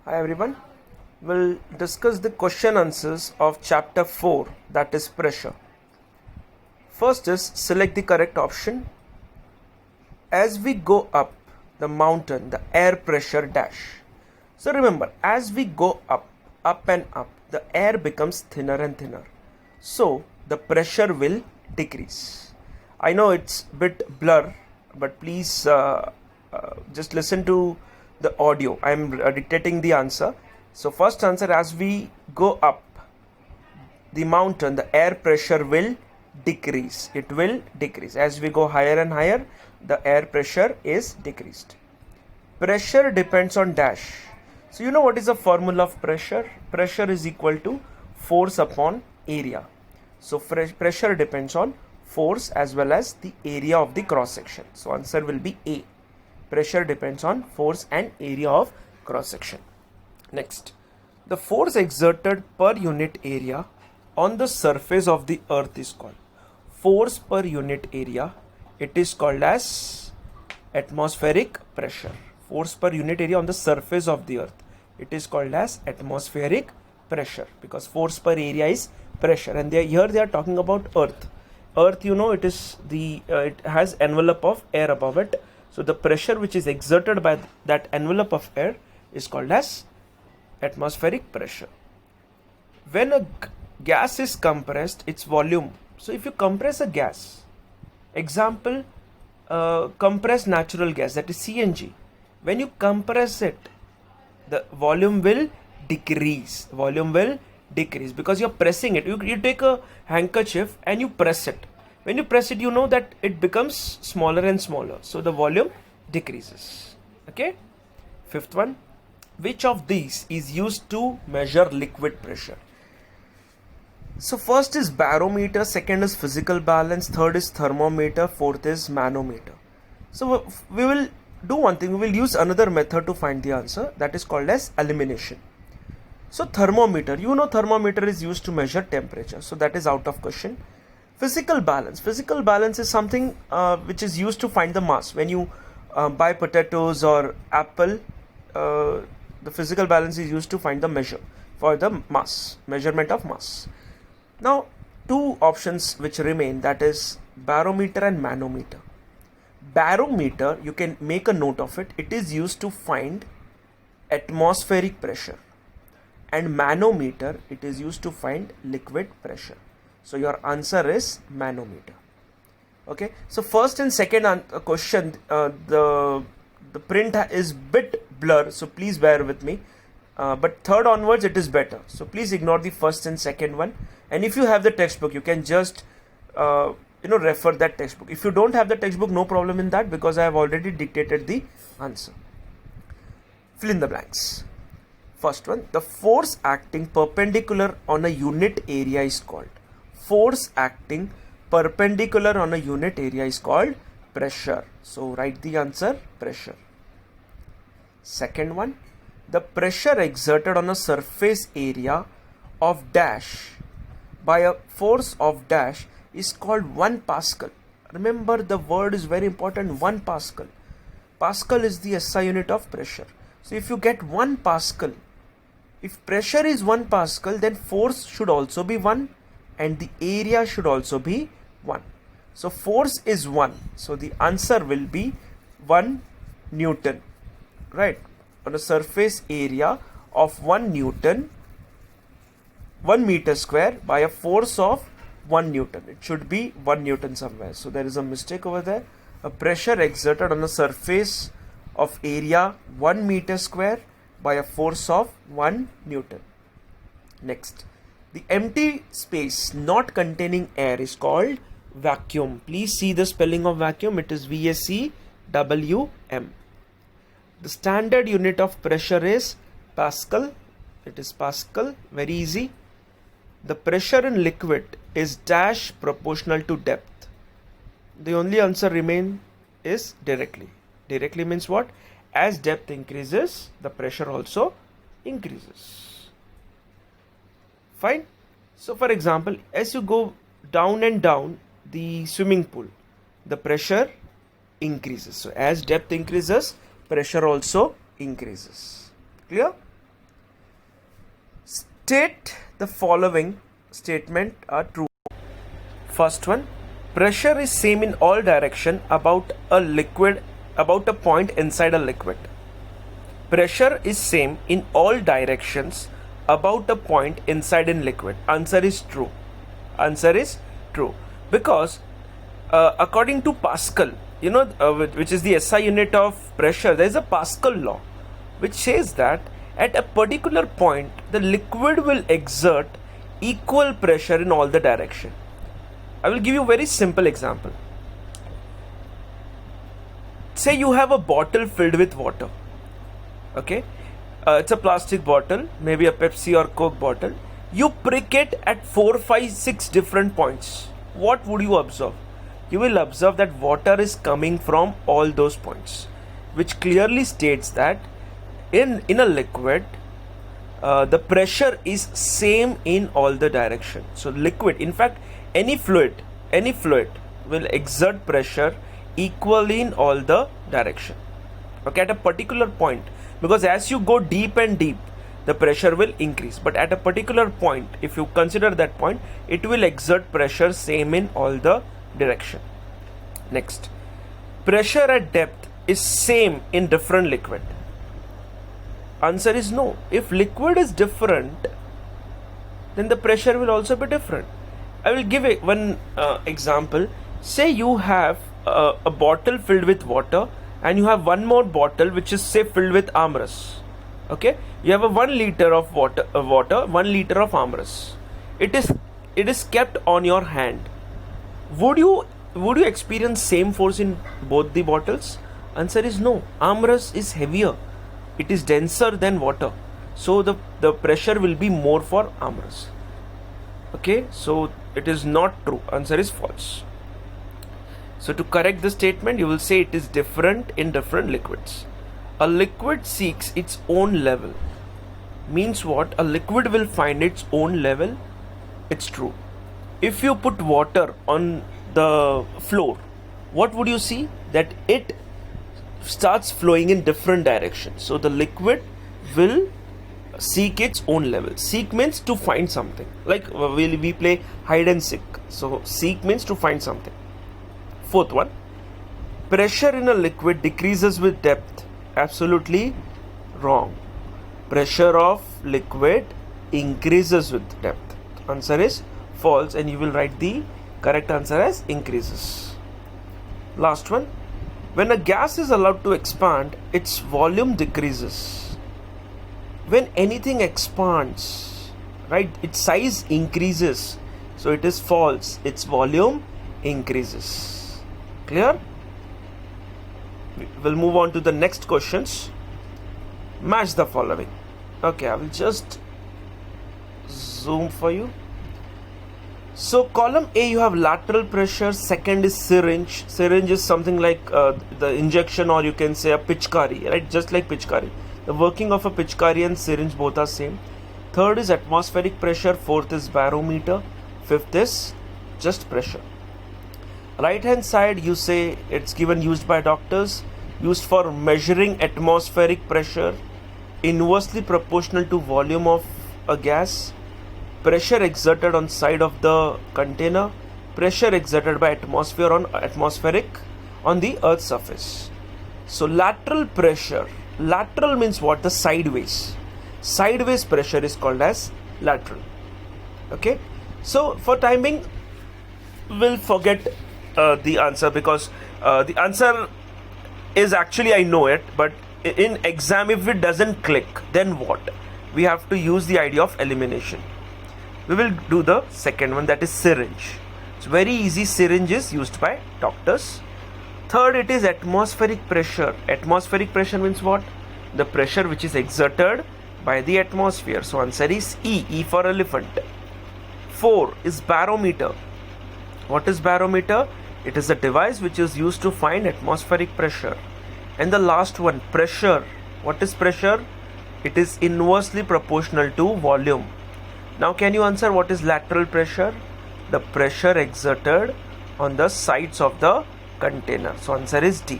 Hi everyone. We'll discuss the question answers of chapter 4, that is pressure. First is select the correct option. As we go up the mountain, the air pressure dash. So remember, as we go up and up, the air becomes thinner and thinner. So the pressure will decrease. I know it's a bit blur, but please just listen to the audio. I'm dictating the answer. So first answer, as we go up the mountain, the air pressure will decrease. It will decrease. As we go higher and higher, the air pressure is decreased. Pressure depends on dash. So you know what is the formula of pressure? Pressure is equal to force upon area. So pressure depends on force as well as the area of the cross section. So answer will be A. Pressure depends on force and area of cross section. Next, the force exerted per unit area on the surface of the earth is called force per unit area. It is called as atmospheric pressure. Force per unit area on the surface of the earth, it is called as atmospheric pressure, because force per area is pressure, and here they are talking about earth. Earth, you know, it is the it has envelope of air above it. So the pressure which is exerted by that envelope of air is called as atmospheric pressure. When a gas is compressed, its volume. So if you compress a gas, example, compressed natural gas, that is CNG. When you compress it, the volume will decrease. Volume will decrease because you're pressing it. You take a handkerchief and you press it. When you press it, you know that it becomes smaller and smaller. So the volume decreases. Okay. Fifth one. Which of these is used to measure liquid pressure? So first is barometer, second is physical balance, third is thermometer, fourth is manometer. So we will do one thing. We will use another method to find the answer, that is called as elimination. So thermometer, you know, thermometer is used to measure temperature, so that is out of question. Physical balance is something which is used to find the mass. When you buy potatoes or apple, the physical balance is used to find the measure for the mass, measurement of mass. Now two options which remain, that is barometer and manometer. Barometer, you can make a note of it, it is used to find atmospheric pressure, and manometer, it is used to find liquid pressure. So your answer is manometer. Okay, so first and second question, the print is bit blur, so please bear with me, but third onwards it is better, so please ignore the first and second one. And if you have the textbook, you can just refer that textbook. If you don't have the textbook, no problem in that, because I have already dictated the answer. Fill in the blanks. First one, the force acting perpendicular on a unit area is called. Force acting perpendicular on a unit area is called pressure. So write the answer, pressure. Second one, the pressure exerted on a surface area of dash by a force of dash is called 1 Pascal. Remember, the word is very important, 1 Pascal. Pascal is the SI unit of pressure. So if you get 1 Pascal, if pressure is 1 Pascal, then force should also be 1 and the area should also be 1. So force is 1. So the answer will be 1 Newton. Right? On a surface area of 1 Newton, 1 meter square by a force of 1 Newton. It should be 1 Newton somewhere. So there is a mistake over there. A pressure exerted on a surface of area 1 meter square by a force of 1 Newton. Next, the empty space not containing air is called vacuum. Please see the spelling of vacuum. It is VACWM. The standard unit of pressure is Pascal. It is Pascal. Very easy. The pressure in liquid is dash proportional to depth. The only answer remain is directly. Directly means what? As depth increases, the pressure also increases. Fine. So for example, as you go down and down the swimming pool, the pressure increases. So as depth increases, pressure also increases. Clear? State the following statement are true. First one, pressure is same in all direction about a point inside a liquid. Pressure is same in all directions about a point inside in liquid. Answer is true. Answer is true because according to Pascal, which is the SI unit of pressure, there is a Pascal law which says that at a particular point the liquid will exert equal pressure in all the direction. I will give you a very simple example. Say you have a bottle filled with water. Okay, it's a plastic bottle, maybe a Pepsi or Coke bottle. You prick it at 4, 5, 6 different points. What would you observe? You will observe that water is coming from all those points, which clearly states that in a liquid, the pressure is same in all the direction. So liquid, in fact, any fluid will exert pressure equally in all the direction. Okay, at a particular point, because as you go deep and deep, the pressure will increase, but at a particular point, if you consider that point, it will exert pressure same in all the direction. Next, pressure at depth is same in different liquid. Answer is no. If liquid is different, then the pressure will also be different. I will give one example. Say you have a bottle filled with water and you have one more bottle which is say filled with Amrus. Okay, you have a 1 liter of water, 1 liter of Amrus. It is kept on your hand. Would you experience same force in both the bottles? Answer is no. Amrus is heavier. It is denser than water. So the pressure will be more for Amrus. Okay, so it is not true. Answer is false. So to correct the statement, you will say it is different in different liquids. A liquid seeks its own level. Means what? A liquid will find its own level. It's true. If you put water on the floor, what would you see? That it starts flowing in different directions. So the liquid will seek its own level. Seek means to find something. Like we play hide and seek. So seek means to find something. Fourth one, pressure in a liquid decreases with depth. Absolutely wrong. Pressure of liquid increases with depth. Answer is false, and you will write the correct answer as increases. Last one, when a gas is allowed to expand, its volume decreases. When anything expands, right, its size increases. So it is false. Its volume increases. Clear? We'll move on to the next questions. Match the following. Okay, I will just zoom for you. So column A, you have lateral pressure. Second is syringe. Syringe is something like the injection, or you can say a pitchkari, right? Just like pitchkari. The working of a pitchkari and syringe both are same. Third is atmospheric pressure. Fourth is barometer. Fifth is just pressure. Right hand side, you say it's given used by doctors, used for measuring atmospheric pressure, inversely proportional to volume of a gas, pressure exerted on side of the container, pressure exerted by atmosphere on the earth's surface. So lateral pressure, lateral means what? The sideways. Sideways pressure is called as lateral. Okay, so for timing, we'll forget the answer, because the answer is actually, I know it, but in exam if it doesn't click, then what? We have to use the idea of elimination. We will do the second one, that is syringe. It's very easy. Syringe is used by doctors. Third, it is atmospheric pressure. Atmospheric pressure means what? The pressure which is exerted by the atmosphere. So answer is E for elephant. 4 is barometer. What is barometer? It is a device which is used to find atmospheric pressure. And the last one, pressure. What is pressure? It is inversely proportional to volume. Now can you answer what is lateral pressure? The pressure exerted on the sides of the container. So answer is D.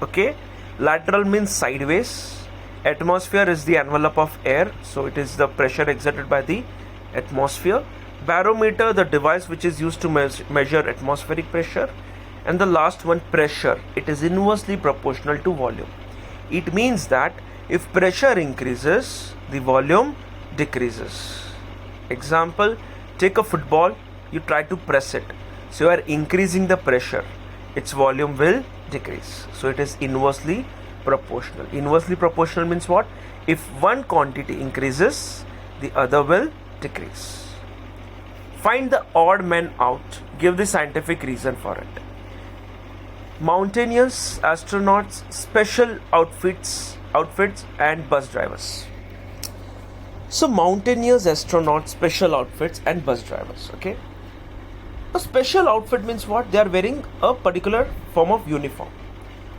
Okay, lateral means sideways Atmosphere is the envelope of air, so it is the pressure exerted by the atmosphere. Barometer, the device which is used to measure atmospheric pressure. And the last one, pressure, it is inversely proportional to volume. It means that if pressure increases, the volume decreases. Example, take a football, you try to press it, so you are increasing the pressure, its volume will decrease. So it is inversely proportional. Inversely proportional means what? If one quantity increases, the other will decrease. Find the odd man out. Give the scientific reason for it. Mountaineers, astronauts, special outfits and bus drivers. So mountaineers, astronauts, special outfits and bus drivers. Okay. A special outfit means what? They are wearing a particular form of uniform.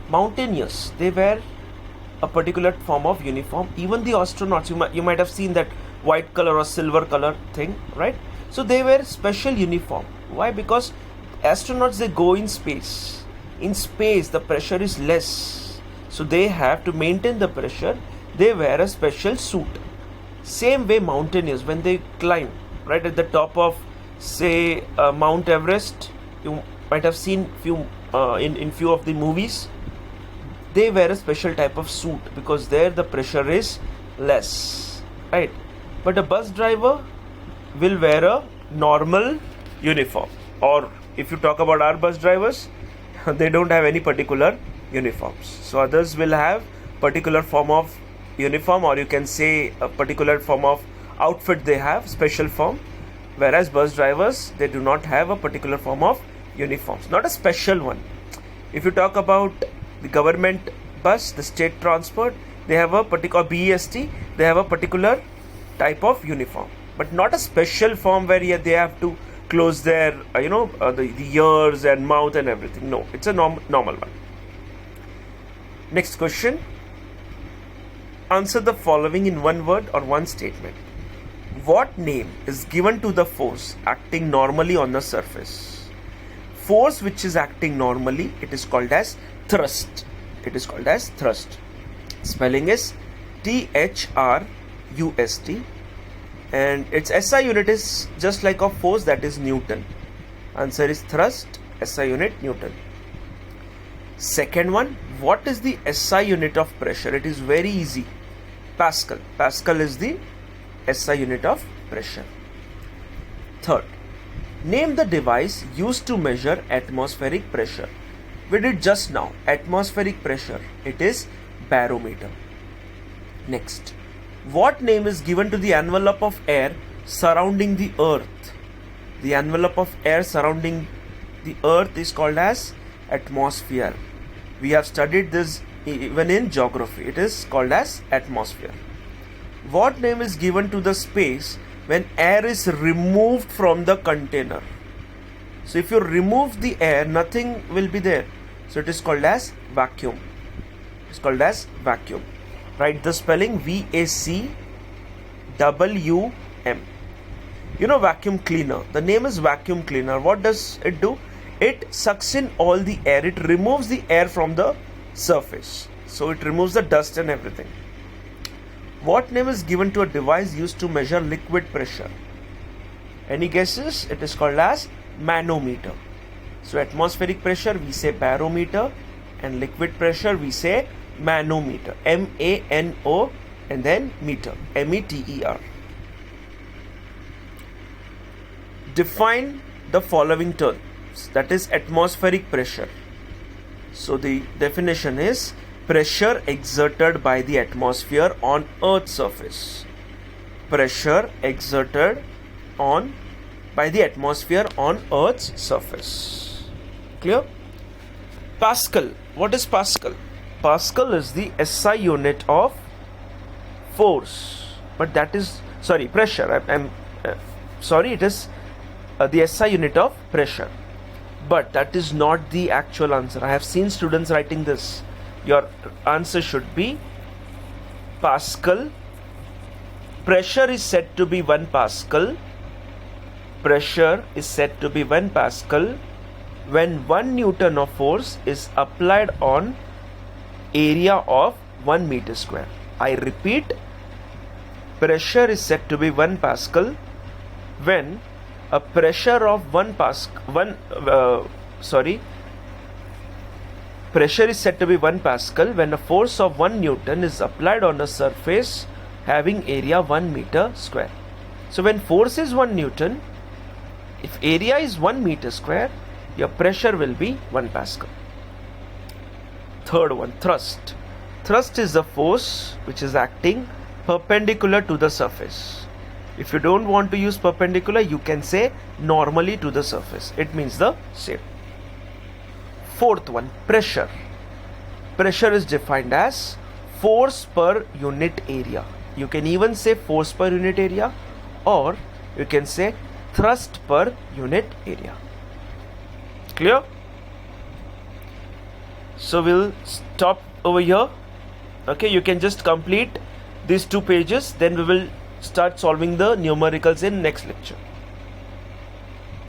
Mountaineers, they wear a particular form of uniform. Even the astronauts, you might have seen that white color or silver color thing, right? So they wear special uniform. Why? Because astronauts, they go in space. In space, the pressure is less, so they have to maintain the pressure. They wear a special suit. Same way, mountaineers, when they climb right at the top of, say, Mount Everest, you might have seen in few of the movies. They wear a special type of suit because there the pressure is less, right? But a bus driver will wear a normal uniform. Or if you talk about our bus drivers, they don't have any particular uniforms. So others will have particular form of uniform, or you can say a particular form of outfit they have, special form. Whereas bus drivers, they do not have a particular form of uniforms, not a special one. If you talk about the government bus, the state transport, they have a particular BEST, they have a particular type of uniform, but not a special form where they have to close their the ears and mouth and everything. No, it's a normal one. Next question. Answer the following in one word or one statement. What name is given to the force acting normally on the surface? Force which is acting normally, it is called as thrust. It is called as thrust. Spelling is THRUST. And its SI unit is just like a force, that is Newton. Answer is thrust, SI unit Newton. Second one, what is the SI unit of pressure? It is very easy. Pascal. Pascal is the SI unit of pressure. Third, name the device used to measure atmospheric pressure. We did just now. Atmospheric pressure. It is barometer. Next, what name is given to the envelope of air surrounding the earth? The envelope of air surrounding the earth is called as atmosphere. We have studied this even in geography. It is called as atmosphere. What name is given to the space when air is removed from the container? So if you remove the air, nothing will be there. So it is called as vacuum. It's called as vacuum. Write the spelling VACWM. You know vacuum cleaner. The name is vacuum cleaner. What does it do? It sucks in all the air. It removes the air from the surface. So it removes the dust and everything. What name is given to a device used to measure liquid pressure? Any guesses? It is called as manometer. So atmospheric pressure we say barometer, and liquid pressure we say manometer. MANO and then meter. METER. Define the following terms. That is atmospheric pressure. So the definition is pressure exerted by the atmosphere on Earth's surface. Pressure exerted by the atmosphere on Earth's surface. Clear? Pascal. What is Pascal? Pascal is the SI unit of force. But that is, pressure. It is the SI unit of pressure. But that is not the actual answer. I have seen students writing this. Your answer should be Pascal. Pressure is said to be 1 Pascal. Pressure is said to be 1 Pascal when 1 Newton of force is applied on area of 1 meter square. I repeat, pressure is said to be 1 Pascal when a pressure of pressure is said to be 1 Pascal when a force of 1 Newton is applied on a surface having area 1 meter square. So when force is 1 Newton, if area is 1 meter square, your pressure will be 1 Pascal. Third one, thrust. Thrust is the force which is acting perpendicular to the surface. If you don't want to use perpendicular, you can say normally to the surface. It means the same. Fourth one, pressure. Pressure is defined as force per unit area. You can even say force per unit area, or you can say thrust per unit area. Clear? So we'll stop over here. Okay, you can just complete these 2 pages, then we will start solving the numericals in next lecture.